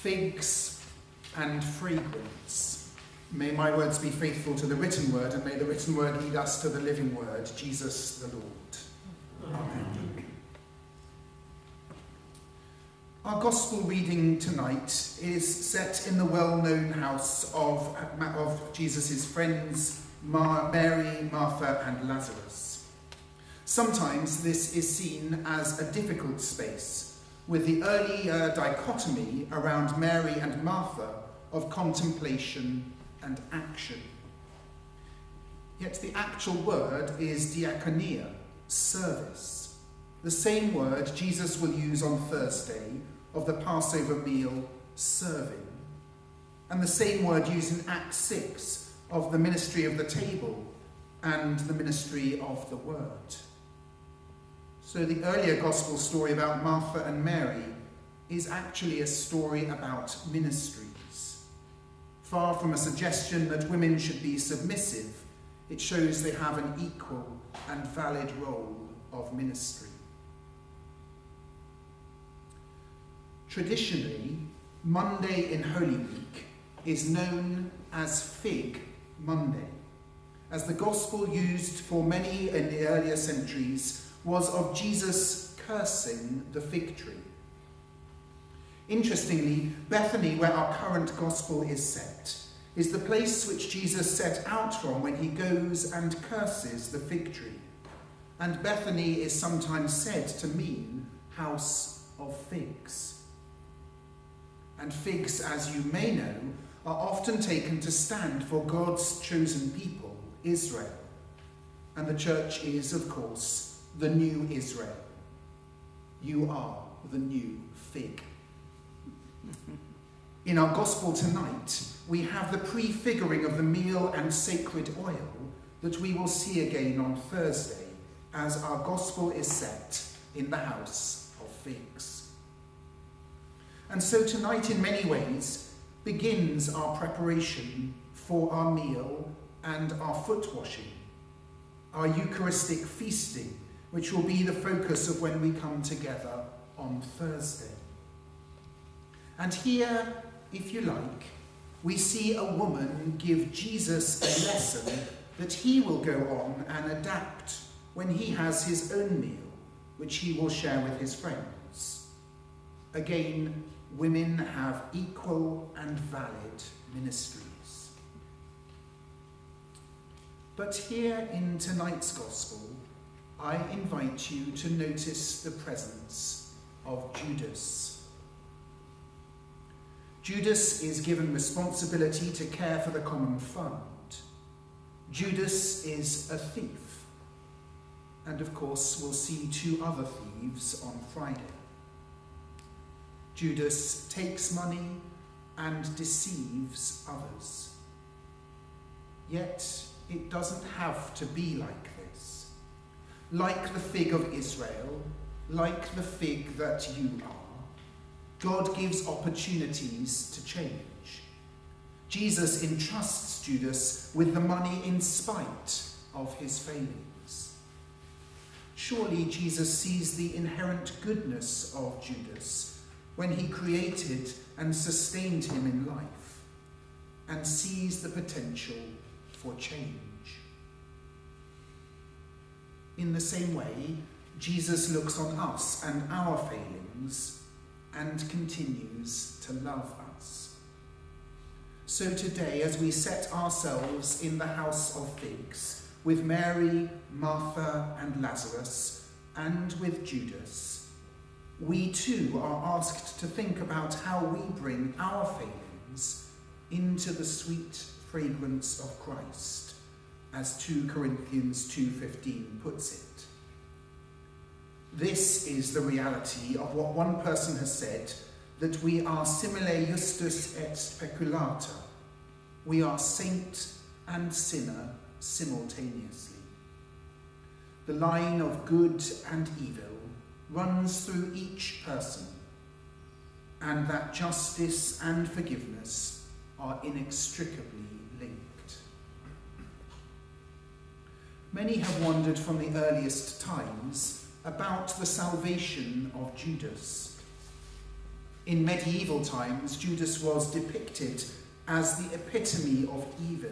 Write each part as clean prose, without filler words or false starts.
figs and fragrance. May my words be faithful to the written word, and may the written word lead us to the living word, Jesus the Lord. Amen. Our gospel reading tonight is set in the well-known house of Jesus' friends, Mary, Martha, and Lazarus. Sometimes this is seen as a difficult space, with the early dichotomy around Mary and Martha of contemplation and action. Yet the actual word is diakonia, service, the same word Jesus will use on Thursday of the Passover meal, serving, and the same word used in Acts 6 of the ministry of the table and the ministry of the word. So the earlier gospel story about Martha and Mary is actually a story about ministries. Far from a suggestion that women should be submissive, it shows they have an equal and valid role of ministry. Traditionally, Monday in Holy Week is known as Fig Monday, as the gospel used for many in the earlier centuries was of Jesus cursing the fig tree. Interestingly, Bethany, where our current gospel is set, is the place which Jesus set out from when he goes and curses the fig tree. And Bethany is sometimes said to mean house of figs. And figs, as you may know, are often taken to stand for God's chosen people, Israel. And the church is, of course, the new Israel. You are the new fig. In our gospel tonight, we have the prefiguring of the meal and sacred oil that we will see again on Thursday, as our gospel is set in the house of figs. And so tonight, in many ways, begins our preparation for our meal and our foot washing, our Eucharistic feasting, which will be the focus of when we come together on Thursday. And here, if you like, we see a woman give Jesus a lesson that he will go on and adapt when he has his own meal, which he will share with his friends. Again, women have equal and valid ministries. But here in tonight's gospel, I invite you to notice the presence of Judas. Judas is given responsibility to care for the common fund. Judas is a thief. And of course, we'll see two other thieves on Friday. Judas takes money and deceives others. Yet, it doesn't have to be like this. Like the fig of Israel, like the fig that you are, God gives opportunities to change. Jesus entrusts Judas with the money in spite of his failings. Surely Jesus sees the inherent goodness of Judas when he created and sustained him in life, and sees the potential for change. In the same way, Jesus looks on us and our failings and continues to love us. So today, as we set ourselves in the house of figs, with Mary, Martha, and Lazarus, and with Judas, we too are asked to think about how we bring our failings into the sweet fragrance of Christ, as 2 Corinthians 2:15 puts it. This is the reality of what one person has said, that we are simile justus et speculata. We are saint and sinner simultaneously. The line of good and evil runs through each person, and that justice and forgiveness are inextricably linked. Many have wondered from the earliest times about the salvation of Judas. In medieval times, Judas was depicted as the epitome of evil.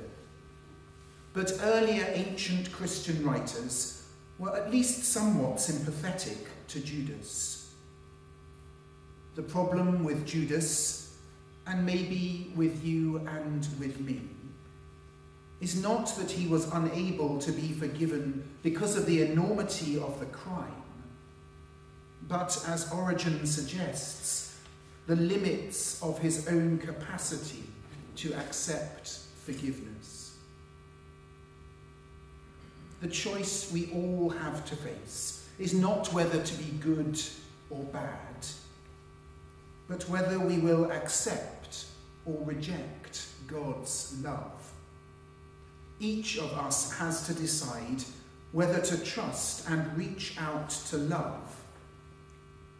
But earlier ancient Christian writers were at least somewhat sympathetic to Judas. The problem with Judas, and maybe with you and with me, is not that he was unable to be forgiven because of the enormity of the crime, but, as Origen suggests, the limits of his own capacity to accept forgiveness. The choice we all have to face is not whether to be good or bad, but whether we will accept or reject God's love. Each of us has to decide whether to trust and reach out to love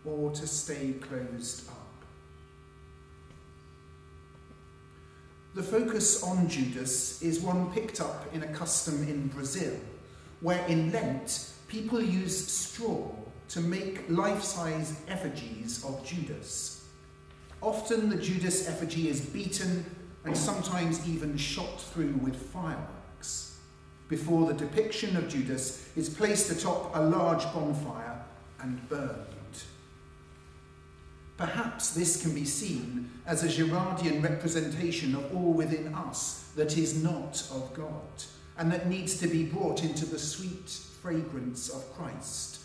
or to stay closed up. The focus on Judas is one picked up in a custom in Brazil, where in Lent people use straw to make life-size effigies of Judas. Often the Judas effigy is beaten and sometimes even shot through with fireworks, before the depiction of Judas is placed atop a large bonfire and burned. Perhaps this can be seen as a Girardian representation of all within us that is not of God, and that needs to be brought into the sweet fragrance of Christ,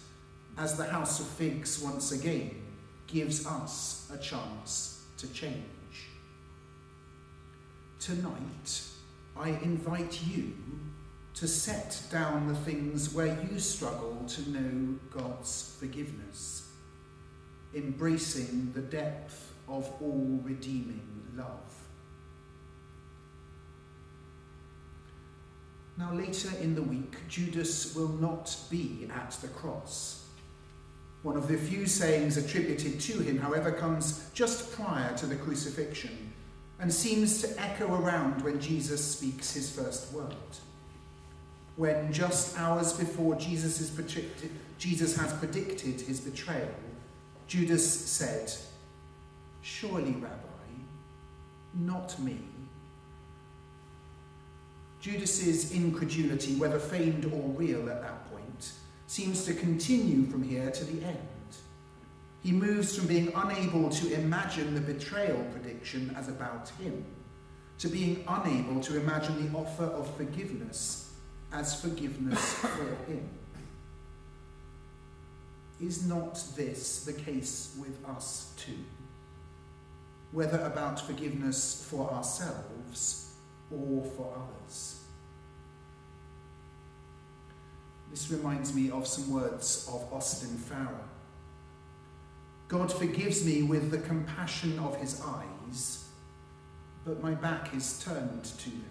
as the House of Figs once again gives us a chance to change. Tonight, I invite you to set down the things where you struggle to know God's forgiveness, embracing the depth of all redeeming love. Now, later in the week, Judas will not be at the cross. One of the few sayings attributed to him, however, comes just prior to the crucifixion and seems to echo around when Jesus speaks his first word. When, just hours before Jesus has predicted his betrayal, Judas said, "Surely, Rabbi, not me." Judas's incredulity, whether feigned or real at that point, seems to continue from here to the end. He moves from being unable to imagine the betrayal prediction as about him, to being unable to imagine the offer of forgiveness as forgiveness for him. Is not this the case with us too? Whether about forgiveness for ourselves or for others? This reminds me of some words of Austin Farrer. God forgives me with the compassion of his eyes, but my back is turned to him.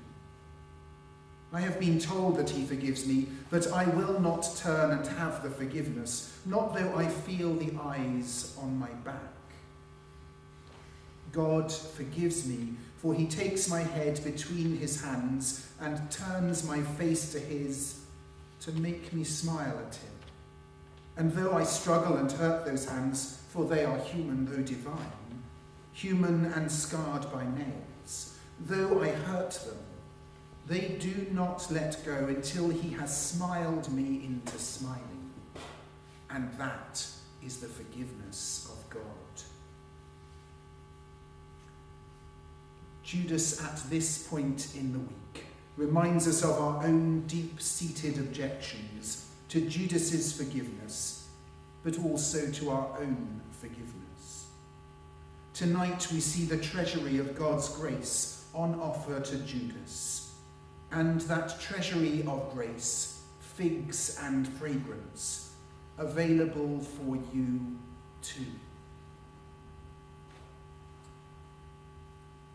I have been told that he forgives me, but I will not turn and have the forgiveness, not though I feel the eyes on my back. God forgives me, for he takes my head between his hands and turns my face to his to make me smile at him. And though I struggle and hurt those hands, for they are human though divine, human and scarred by nails, though I hurt them, they do not let go until he has smiled me into smiling. And that is the forgiveness of God. Judas, at this point in the week, reminds us of our own deep-seated objections to Judas's forgiveness, but also to our own forgiveness. Tonight we see the treasury of God's grace on offer to Judas, and that treasury of grace, figs and fragrance, available for you too.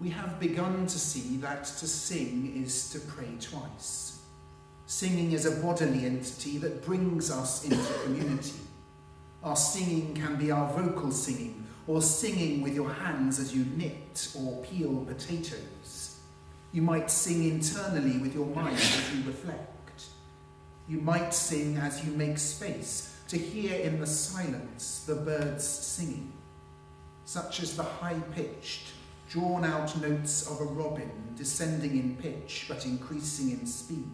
We have begun to see that to sing is to pray twice. Singing is a bodily entity that brings us into community. Our singing can be our vocal singing, or singing with your hands as you knit or peel potatoes. You might sing internally with your mind as you reflect. You might sing as you make space to hear in the silence the birds singing. such as the high-pitched, drawn-out notes of a robin descending in pitch but increasing in speed.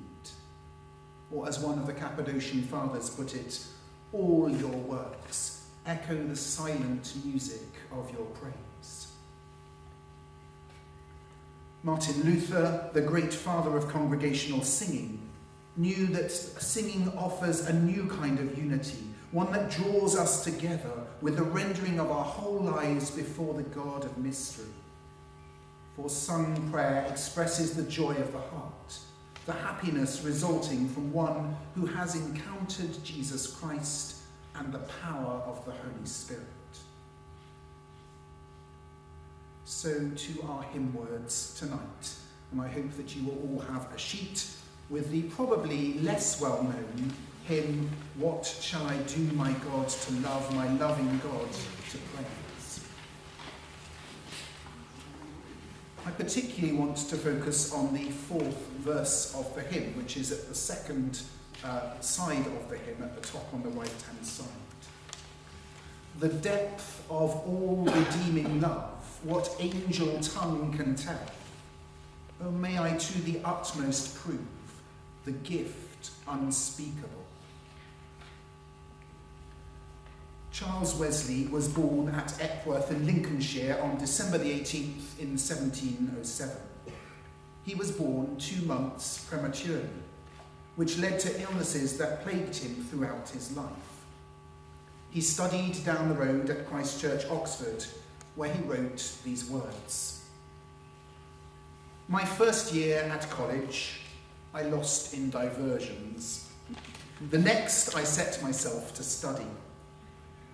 Or as one of the Cappadocian fathers put it, all your works echo the silent music of your praise. Martin Luther, the great father of congregational singing, knew that singing offers a new kind of unity, one that draws us together with the rendering of our whole lives before the God of mystery. For sung prayer expresses the joy of the heart, the happiness resulting from one who has encountered Jesus Christ and the power of the Holy Spirit. So to our hymn words tonight, and I hope that you will all have a sheet with the probably less well-known hymn, What Shall I Do, My God, to Love My Loving God to Praise. I particularly want to focus on the fourth verse of the hymn, which is at the second side of the hymn, at the top on the right-hand side. The depth of all redeeming love, what angel tongue can tell? Oh, may I to the utmost prove the gift unspeakable. Charles Wesley was born at Epworth in Lincolnshire on December the 18th in 1707. He was born 2 months prematurely, which led to illnesses that plagued him throughout his life. He studied down the road at Christ Church, Oxford, where he wrote these words. My first year at college, I lost in diversions. The next, I set myself to study.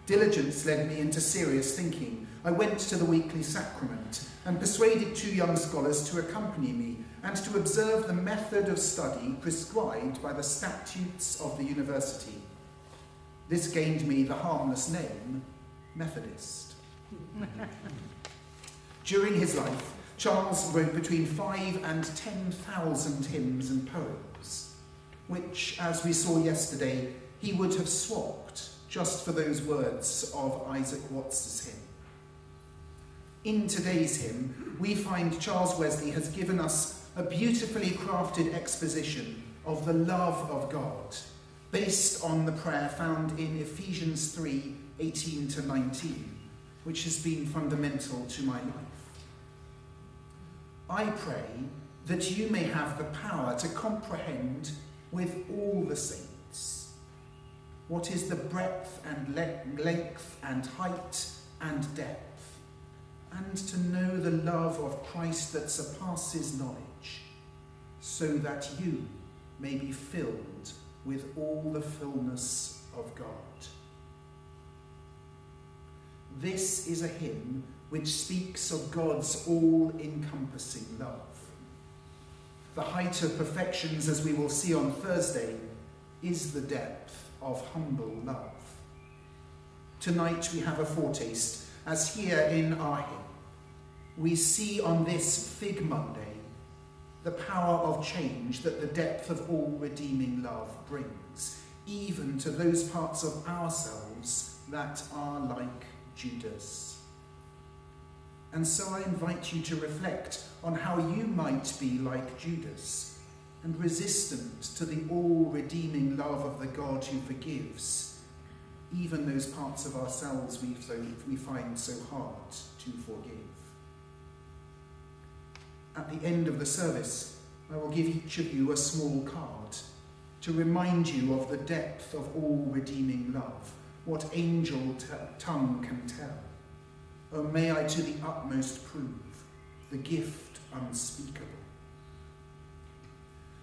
Diligence led me into serious thinking. I went to the weekly sacrament and persuaded 2 young scholars to accompany me and to observe the method of study prescribed by the statutes of the university. This gained me the harmless name, Methodist. During his life, Charles wrote between 5,000 and 10,000 hymns and poems, which, as we saw yesterday, he would have swapped just for those words of Isaac Watts's hymn. In today's hymn, we find Charles Wesley has given us a beautifully crafted exposition of the love of God, based on the prayer found in Ephesians 3:18-19, which has been fundamental to my life. I pray that you may have the power to comprehend with all the saints what is the breadth and length and height and depth, and to know the love of Christ that surpasses knowledge, so that you may be filled with all the fullness of God. This is a hymn which speaks of God's all-encompassing love. The height of perfections, as we will see on Thursday, is the depth of humble love. Tonight we have a foretaste, as here in our hymn, we see on this Fig Monday the power of change that the depth of all redeeming love brings, even to those parts of ourselves that are like Judas. And so I invite you to reflect on how you might be like Judas and resistant to the all-redeeming love of the God who forgives, even those parts of ourselves we find so hard to forgive. At the end of the service, I will give each of you a small card to remind you of the depth of all redeeming love, what angel tongue can tell. Oh, may I to the utmost prove the gift unspeakable.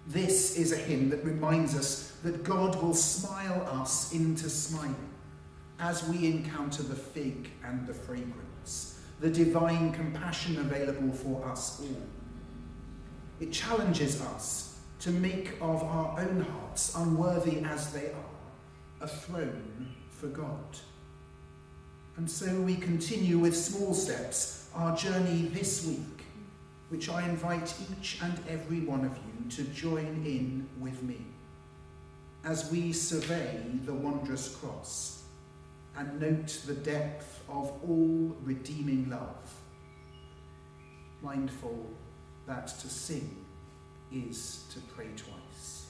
This is a hymn that reminds us that God will smile us into smiling as we encounter the fig and the fragrance, the divine compassion available for us all. It challenges us to make of our own hearts, unworthy as they are, a throne for God. And so we continue with small steps our journey this week, which I invite each and every one of you to join in with me as we survey the wondrous cross and note the depth of all redeeming love, mindful that to sing is to pray twice.